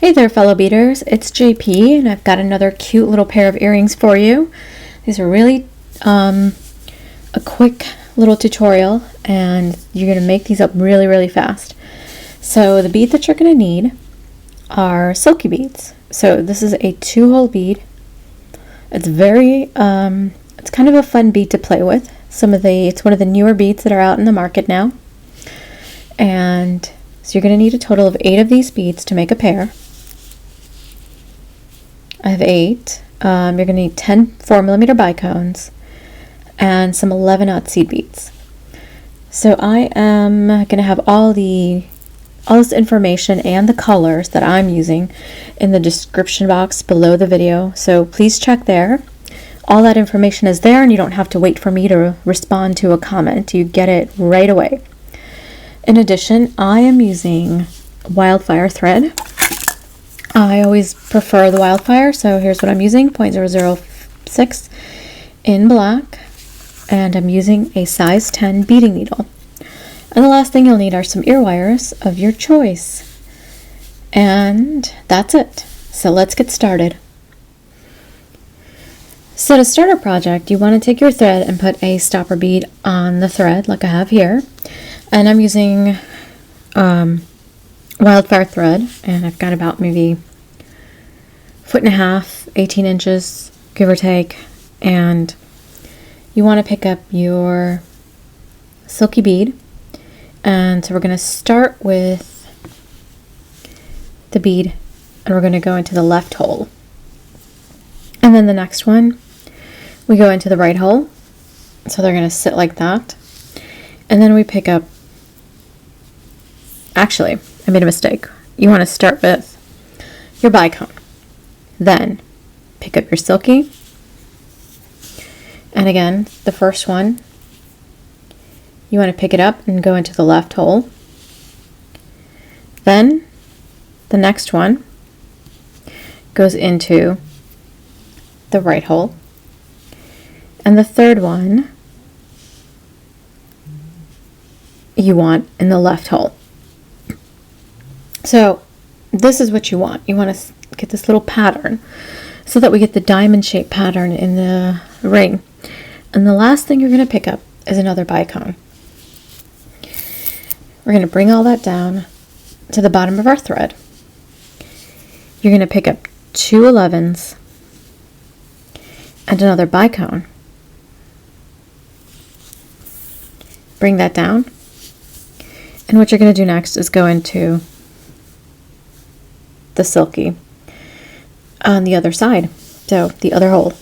Hey there, fellow beaders, it's JP, and I've got another cute little pair of earrings for you. These are really a quick little tutorial, and you're going to make these up really fast. So the bead that you're going to need are silky beads. So this is a 2-hole bead. It's very, it's kind of a fun bead to play with. It's one of the newer beads that are out in the market now. And so you're going to need a total of 8 of these beads to make a pair. I have 8. You're going to need 10 4mm bicones and some 11/0 seed beads. So I am going to have all this information and the colors that I'm using in the description box below the video. So please check there. All that information is there, and you don't have to wait for me to respond to a comment. You get it right away. In addition, I am using wildfire thread. I always prefer the wildfire, so here's what I'm using, 0.006 in black, and I'm using a size 10 beading needle. And the last thing you'll need are some ear wires of your choice. And that's it. So let's get started. So to start our project, you want to take your thread and put a stopper bead on the thread like I have here. And I'm using wildfire thread, and I've got about maybe 1.5 feet, 18 inches, give or take. And you want to pick up your silky bead. And so we're going to start with the bead, and we're going to go into the left hole. And then the next one, we go into the right hole. So they're going to sit like that. And then we pick up, actually, I made a mistake. You want to start with your bicone. Then pick up your silky. And again, the first one, you want to pick it up and go into the left hole. Then the next one goes into the right hole. And the third one you want in the left hole. So this is what you want. You want to get this little pattern so that we get the diamond shaped pattern in the ring. And the last thing you're going to pick up is another bicone. We're going to bring all that down to the bottom of our thread. You're going to pick up 2 11s and another bicone. Bring that down. And what you're going to do next is go into the silky on the other side, so the other hole.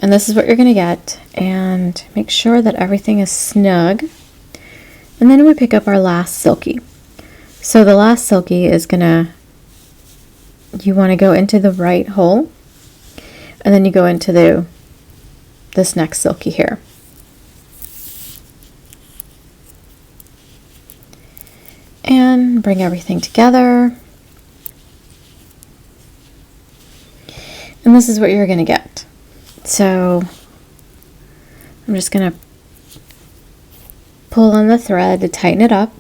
And this is what you're going to get, and make sure that everything is snug. And then we pick up our last silky. So the last silky is you want to go into the right hole, and then you go into this next silky here. And bring everything together. And this is what you're going to get. So I'm just going to pull on the thread to tighten it up.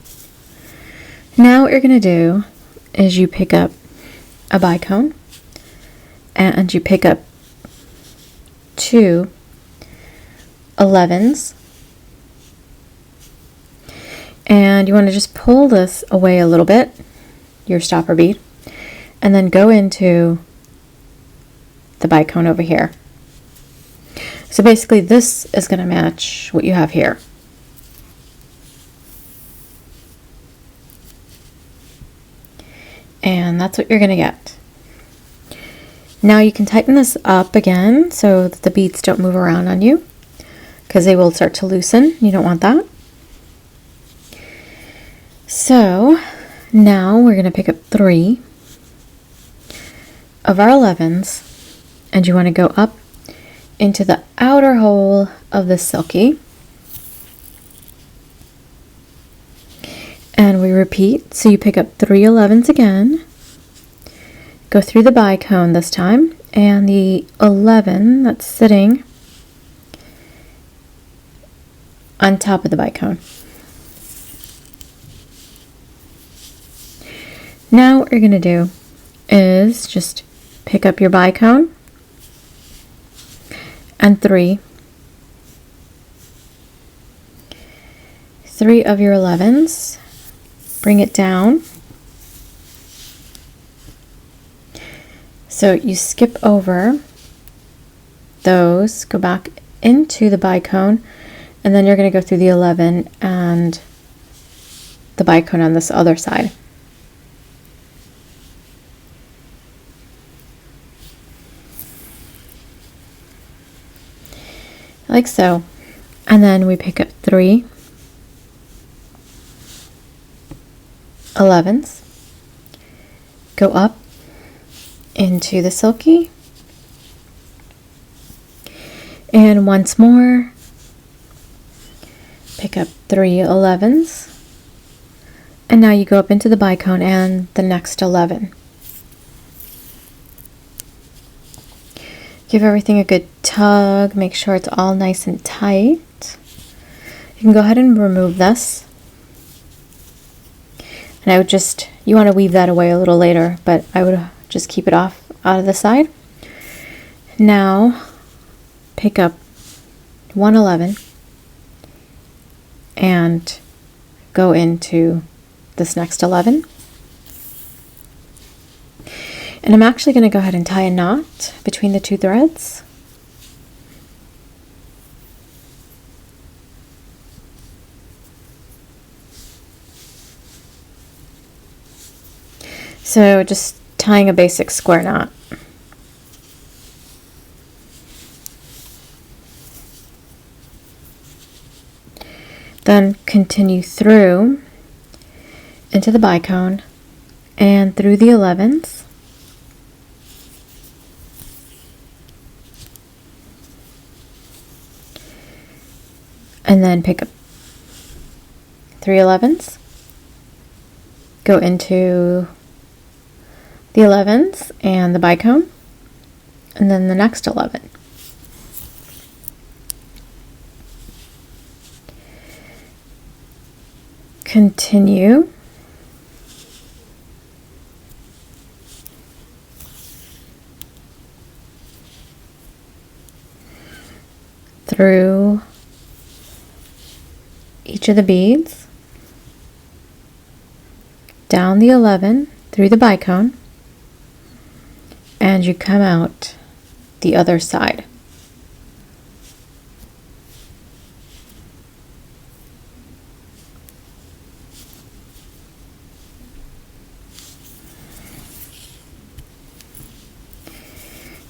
Now what you're going to do is you pick up a bicone, and you pick up 2 11s. And you want to just pull this away a little bit, your stopper bead, and then go into the bicone over here. So basically this is going to match what you have here. And that's what you're going to get. Now you can tighten this up again so that the beads don't move around on you, because they will start to loosen. You don't want that. So now we're going to pick up 3 of our 11s, and you want to go up into the outer hole of the silky. And we repeat. So you pick up 3 11s again, go through the bicone this time, and the 11 that's sitting on top of the bicone. Now what you're going to do is just pick up your bicone and three of your 11s, bring it down. So you skip over those, go back into the bicone, and then you're going to go through the 11 and the bicone on this other side. Like so. And then we pick up 3 11s, go up into the silky, and once more pick up 3 11s, and now you go up into the bicone and the next 11. Give everything a good tug, make sure it's all nice and tight. You can go ahead and remove this. And I would just, you want to weave that away a little later, but I would just keep it off out of the side. Now, pick up 1 11 and go into this next 11. And I'm actually going to go ahead and tie a knot between the 2 threads. So just tying a basic square knot. Then continue through into the bicone and through the 11s. And then pick up 3 11s, go into the 11s and the bicone, and then the next 11. Continue through each of the beads, down the 11, through the bicone, and you come out the other side.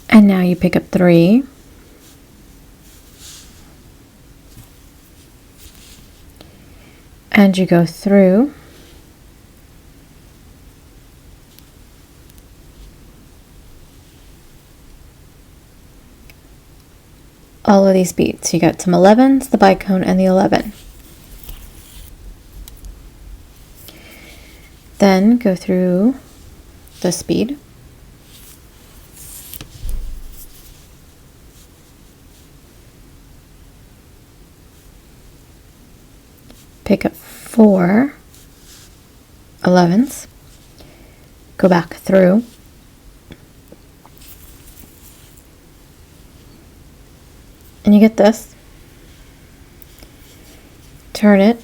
And now you pick up 3, and you go through all of these beads. You got some 11s, the bicone, and the 11. Then go through this bead. Pick up 4 11s, go back through, and you get this. Turn it,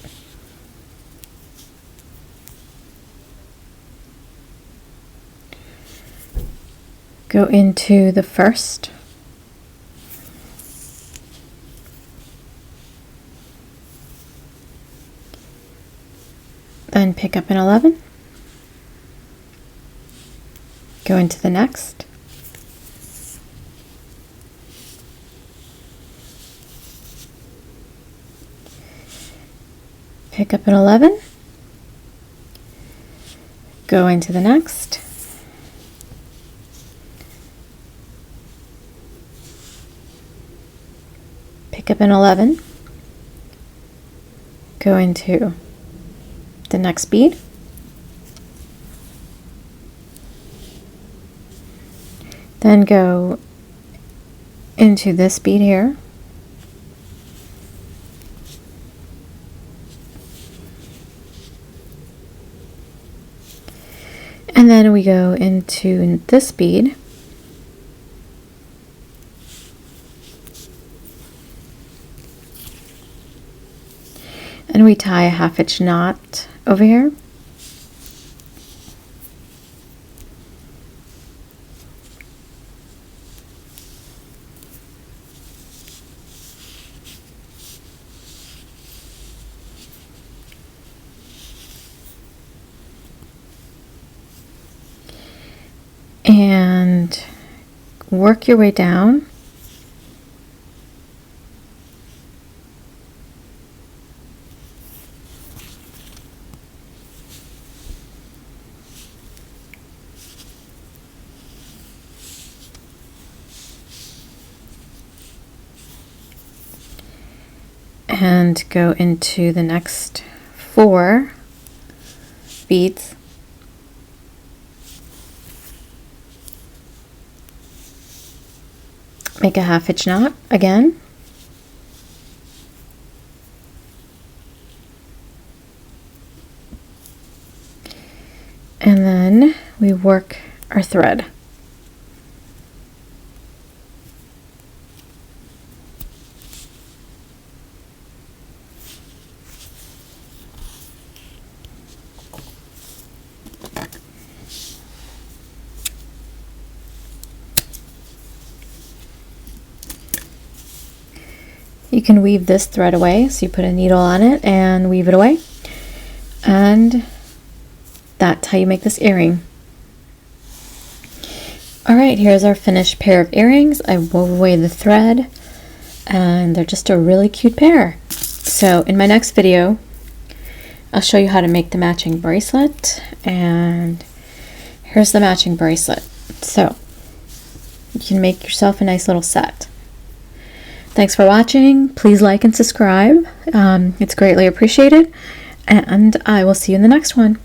go into the first, then pick up an 11, go into the next, pick up an 11, go into the next, pick up an 11, go into the next bead, then go into this bead here, And then we go into this bead. And we tie a 1/2 inch knot over here. And work your way down. And go into the next 4 beads. Make a 1/2 inch knot again. And then we work our thread. You can weave this thread away, so you put a needle on it and weave it away. And that's how you make this earring. Alright, here's our finished pair of earrings. I wove away the thread and they're just a really cute pair. So in my next video, I'll show you how to make the matching bracelet, and here's the matching bracelet. So you can make yourself a nice little set. Thanks for watching. Please like and subscribe. It's greatly appreciated, and I will see you in the next one.